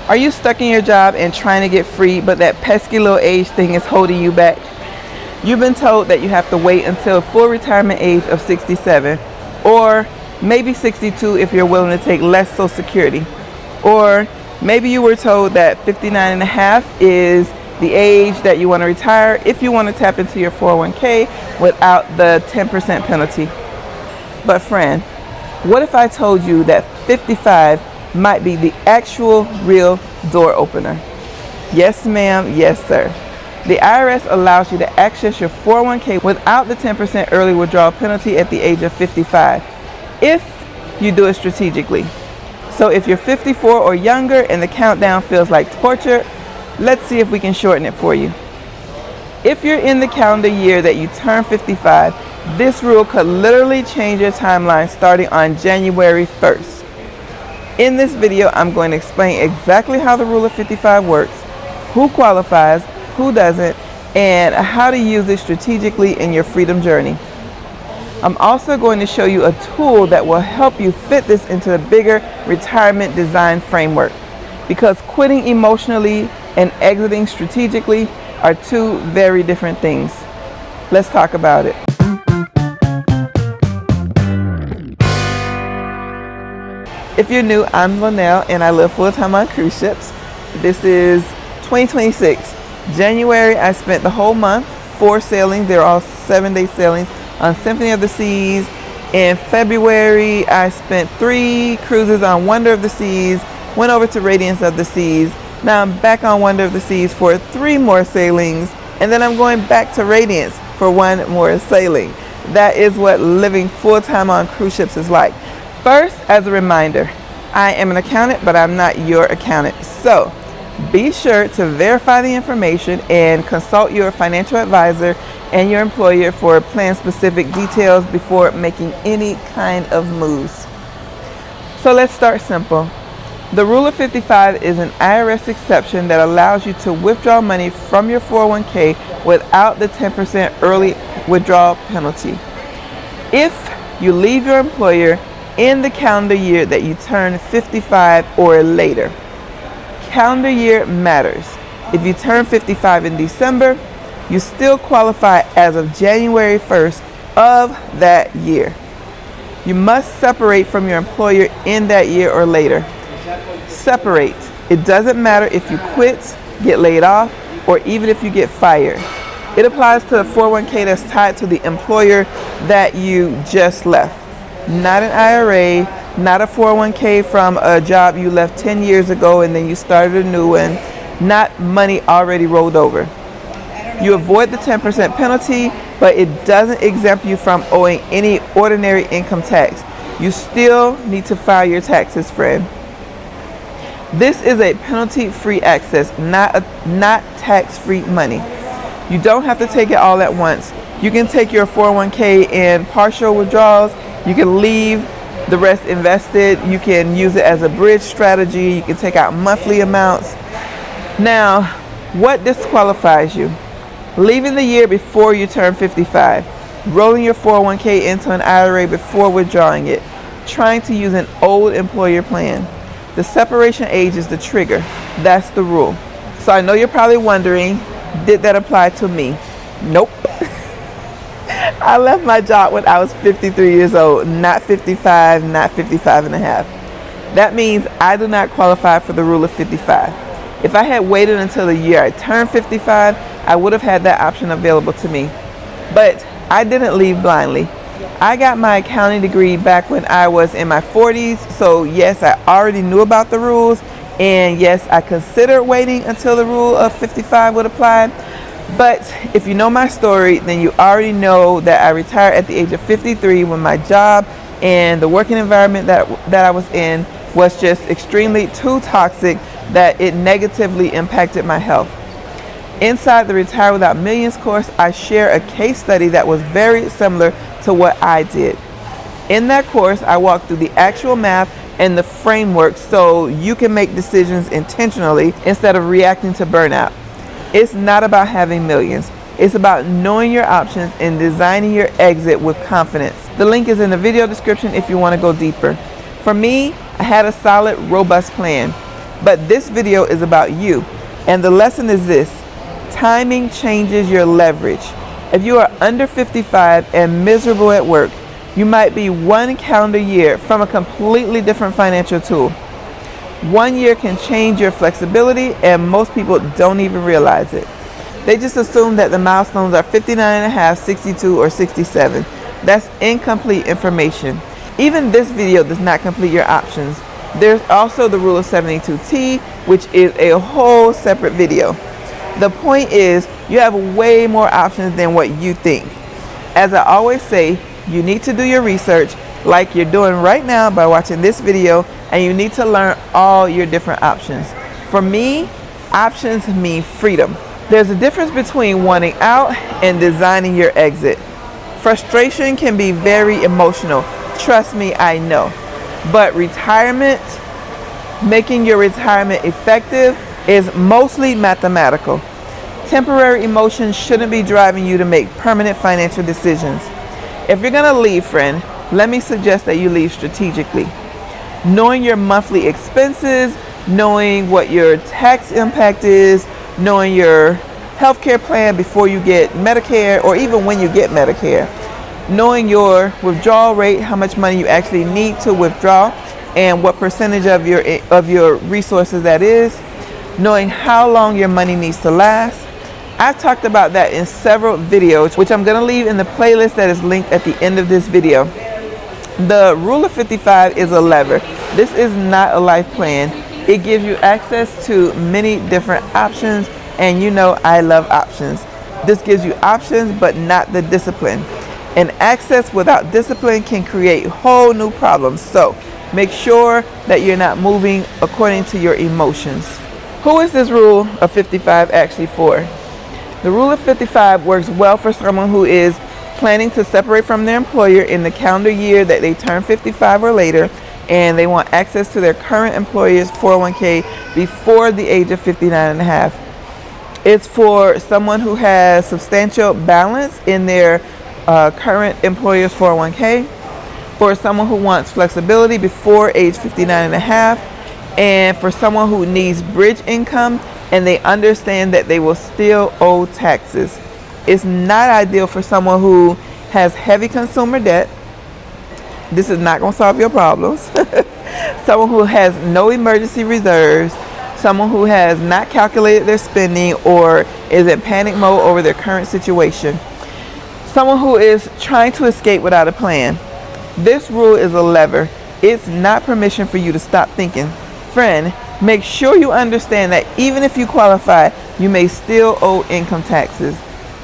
Are you stuck in your job and trying to get free, but that pesky little age thing is holding you back? You've been told that you have to wait until full retirement age of 67, or maybe 62 if you're willing to take less Social Security. Or maybe you were told that 59 and a half is the age that you want to retire if you want to tap into your 401k without the 10% penalty. But friend, what if I told you that 55 might be the actual real door opener? Yes ma'am, yes sir. The IRS allows you to access your 401k without the 10% early withdrawal penalty at the age of 55 if you do it strategically. So if you're 54 or younger and the countdown feels like torture, let's see if we can shorten it for you. If you're in the calendar year that you turn 55, this rule could literally change your timeline starting on January 1st. In this video, I'm going to explain exactly how the rule of 55 works, who qualifies, who doesn't, and how to use it strategically in your freedom journey. I'm also going to show you a tool that will help you fit this into a bigger retirement design framework, because quitting emotionally and exiting strategically are two very different things. Let's talk about it. If you're new, I'm Linnell and I live full-time on cruise ships. This is 2026. January, I spent the whole month, 4 sailings. They're all 7-day sailings on Symphony of the Seas. In February, I spent 3 cruises on Wonder of the Seas, went over to Radiance of the Seas. Now I'm back on Wonder of the Seas for 3 more sailings, and then I'm going back to Radiance for 1 more sailing. That is what living full-time on cruise ships is like. First, as a reminder, I am an accountant, but I'm not your accountant. So be sure to verify the information and consult your financial advisor and your employer for plan-specific details before making any kind of moves. So let's start simple. The Rule of 55 is an IRS exception that allows you to withdraw money from your 401k without the 10% early withdrawal penalty if you leave your employer in the calendar year that you turn 55 or later. Calendar year matters. If you turn 55 in December, you still qualify as of January 1st of that year. You must separate from your employer in that year or later. Separate. It doesn't matter if you quit, get laid off, or even if you get fired. It applies to the 401k that's tied to the employer that you just left. Not an IRA, not a 401k from a job you left 10 years ago and then you started a new one, not money already rolled over. You avoid the 10% penalty, but it doesn't exempt you from owing any ordinary income tax. You still need to file your taxes, friend. This is a penalty-free access, not tax-free money. You don't have to take it all at once. You can take your 401k in partial withdrawals. You can leave the rest invested. You can use it as a bridge strategy. You can take out monthly amounts. Now, what disqualifies you? Leaving the year before you turn 55, rolling your 401k into an IRA before withdrawing it, trying to use an old employer plan. The separation age is the trigger. That's the rule. So I know you're probably wondering, did that apply to me? Nope. I left my job when I was 53 years old, not 55, not 55 and a half. That means I do not qualify for the Rule of 55. If I had waited until the year I turned 55, I would have had that option available to me. But I didn't leave blindly. I got my accounting degree back when I was in my 40s, so yes, I already knew about the rules, and yes, I considered waiting until the Rule of 55 would apply. But if you know my story, then you already know that I retired at the age of 53 when my job and the working environment that I was in was just extremely too toxic that it negatively impacted my health. Inside the Retire Without Millions course, I share a case study that was very similar to what I did. In that course, I walk through the actual math and the framework so you can make decisions intentionally instead of reacting to burnout. It's not about having millions. It's about knowing your options and designing your exit with confidence. The link is in the video description if you want to go deeper. For me, I had a solid, robust plan. but this video is about you. And the lesson is this: timing changes your leverage. If you are under 55 and miserable at work, you might be one calendar year from a completely different financial tool. 1 year can change your flexibility, and most people don't even realize it. They just assume that the milestones are 59.5, 62, or 67. That's incomplete information. Even this video does not complete your options. There's also the Rule of 72T, which is a whole separate video. The point is, you have way more options than what you think. As I always say, you need to do your research like you're doing right now by watching this video, and you need to learn all your different options. For me, options mean freedom. There's a difference between wanting out and designing your exit. Frustration can be very emotional. Trust me, I know. But retirement, making your retirement effective, is mostly mathematical. Temporary emotions shouldn't be driving you to make permanent financial decisions. If you're going to leave, friend, let me suggest that you leave strategically. Knowing your monthly expenses, knowing what your tax impact is, knowing your healthcare plan before you get Medicare, or even when you get Medicare, knowing your withdrawal rate, how much money you actually need to withdraw, and what percentage of your resources that is, knowing how long your money needs to last. I've talked about that in several videos, which I'm going to leave in the playlist that is linked at the end of this video. The Rule of 55 is a lever. This is not a life plan. It gives you access to many different options, and you know I love options. This gives you options, but not the discipline. And access without discipline can create whole new problems. So make sure that you're not moving according to your emotions. Who is this Rule of 55 actually for? The Rule of 55 works well for someone who is planning to separate from their employer in the calendar year that they turn 55 or later, and they want access to their current employer's 401k before the age of 59.5. It's for someone who has substantial balance in their current employer's 401k, for someone who wants flexibility before age 59.5, and for someone who needs bridge income and they understand that they will still owe taxes. It's not ideal for someone who has heavy consumer debt. This is not going to solve your problems. Someone who has no emergency reserves, someone who has not calculated their spending or is in panic mode over their current situation, someone who is trying to escape without a plan. This rule is a lever. It's not permission for you to stop thinking. Friend, make sure you understand that even if you qualify, you may still owe income taxes.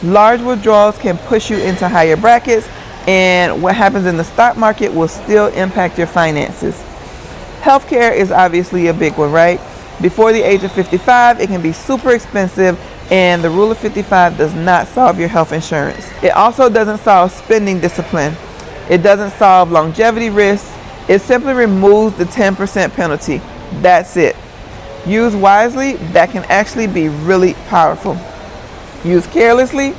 Large withdrawals can push you into higher brackets, and what happens in the stock market will still impact your finances. Healthcare is obviously a big one, right? Before the age of 55, it can be super expensive, and the Rule of 55 does not solve your health insurance. It also doesn't solve spending discipline. It doesn't solve longevity risks. It simply removes the 10% penalty. That's it. Used wisely, that can actually be really powerful. Used carelessly,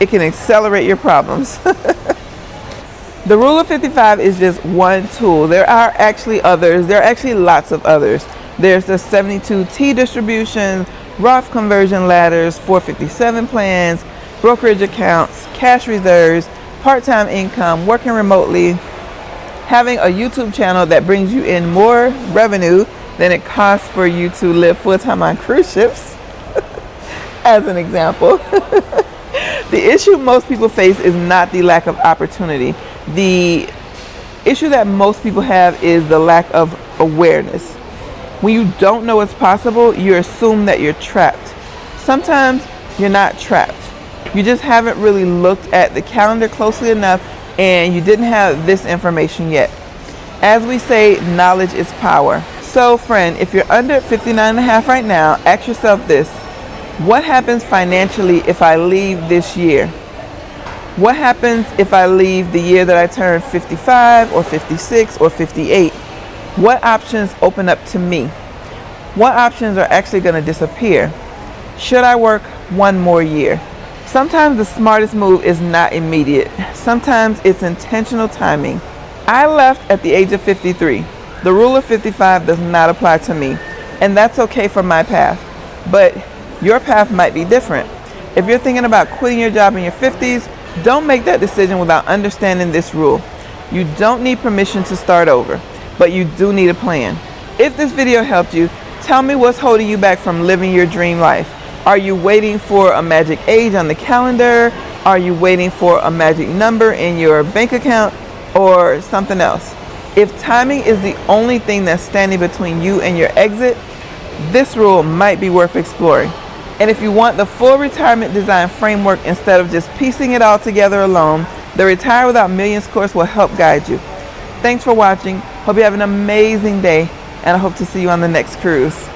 it can accelerate your problems. The Rule of 55 is just one tool. There are actually others. There are actually lots of others. There's the 72T distributions, Roth conversion ladders, 457 plans, brokerage accounts, cash reserves, part-time income, working remotely, having a YouTube channel that brings you in more revenue than it costs for you to live full-time on cruise ships, as an example. The issue most people face is not the lack of opportunity. The issue that most people have is the lack of awareness. When you don't know what's possible, you assume that you're trapped. Sometimes you're not trapped. You just haven't really looked at the calendar closely enough, and you didn't have this information yet. As we say, knowledge is power. So friend, if you're under 59.5 right now, ask yourself this: what happens financially if I leave this year? What happens if I leave the year that I turn 55 or 56 or 58? What options open up to me? What options are actually going to disappear? Should I work one more year? Sometimes the smartest move is not immediate. Sometimes it's intentional timing. I left at the age of 53. The Rule of 55 does not apply to me. And that's okay for my path. But your path might be different. If you're thinking about quitting your job in your 50s, don't make that decision without understanding this rule. You don't need permission to start over, but you do need a plan. If this video helped you, tell me what's holding you back from living your dream life. Are you waiting for a magic age on the calendar? Are you waiting for a magic number in your bank account or something else? If timing is the only thing that's standing between you and your exit, this rule might be worth exploring. And if you want the full retirement design framework instead of just piecing it all together alone, the Retire Without Millions course will help guide you. Thanks for watching. Hope you have an amazing day, and I hope to see you on the next cruise.